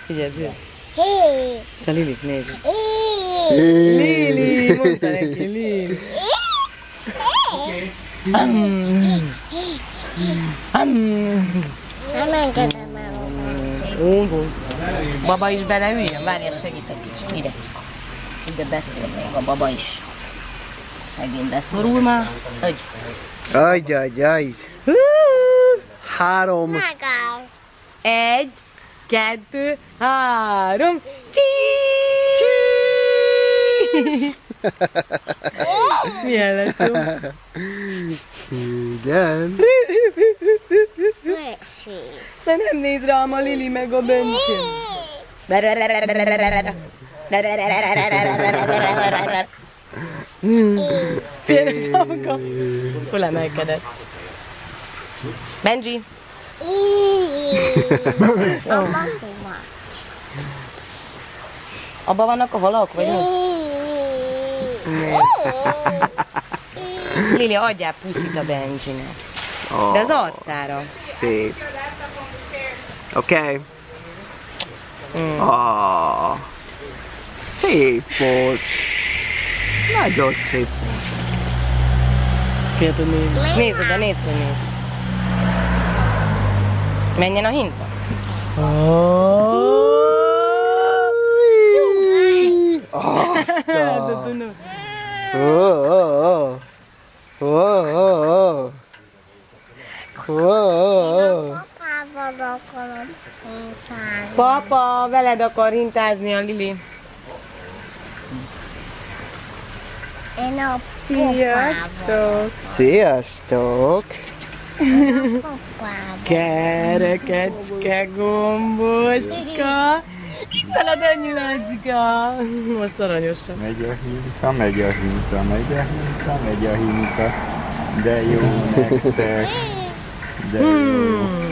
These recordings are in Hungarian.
Figyeld, figyeld. Te Lilit nézd. Lili, mondta neki, Lili. Nem engedem el. Baba is beleüljön? Várjál, segítek kicsit. Ide. Ide beszél még a baba is. Megint beszorul már. Ajj. 3. Megáll. 1, 2, 3. Milyen lett jó? Igen. De nem néz rám a Lili meg a Benji. Fél a sapka. Fölemelkedett. Benji. Abba vannak a halak, vagy mi? Lili, adjál puszit a Benjinek. De az arcára. Szép. Oké. Szép volt. Nagyon szép volt. Fiatal nézd. Nézd oda, nézd. Menjen a hinta. Papa, veled akar hintázni a Lili. Én a Sziasztok! Sziasztok! Kerekecske gombocska! Itt van a Danyi Lacska! Most aranyosan. Megy a hinta, megy a hinta, megy a hinta, megy a hinta. De jó nektek. De jó.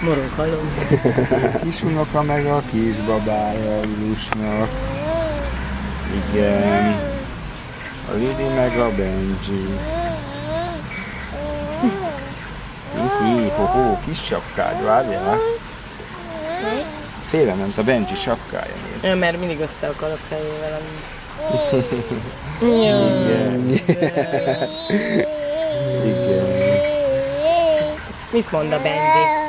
Morog halom. Kis unoka meg a kisbabája Ilusnak. Igen. A Lili meg a Benji. Ho-ho, kis sapkád, várjál. Félrement a Benji sapkája, nézd. Mert mindig össze akar a fejével. Igen. Igen. Mit mond a Benji?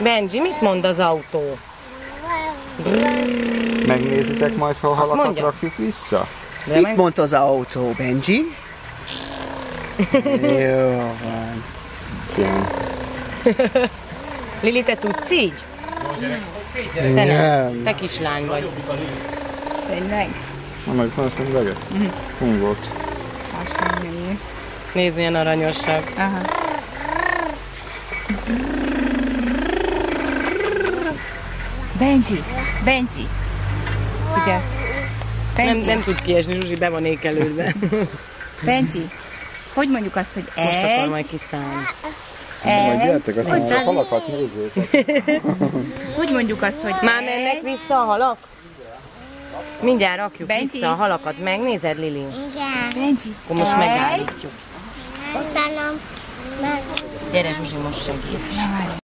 Benji, mit mond az autó? Megnézitek majd, ha a halakat mondja. rakjuk vissza? Mit mondta az autó, Benji? Jó van. Igen. Lili, te tudsz így? Te nem. Te kislány vagy. Tényleg? Na, majd van a szemüveget? Hol volt? Nézd, milyen aranyosak. Aha. Benji! Figyelsz! Nem tud kiesni, Zsuzsi be van ékelődve. Benji! Hogy mondjuk azt, hogy Most akar egy... majd kiszállni. Majd gyertek, azt mondja, a halakat nézzétek. Hogy mondjuk azt, hogy Már mennek vissza a halak? Mindjárt rakjuk Benji? vissza a halakat. Megnézed, Lili? Igen. Benji! Akkor most megállítjuk. Utána meg... Gyere, Zsuzsi, most segíts.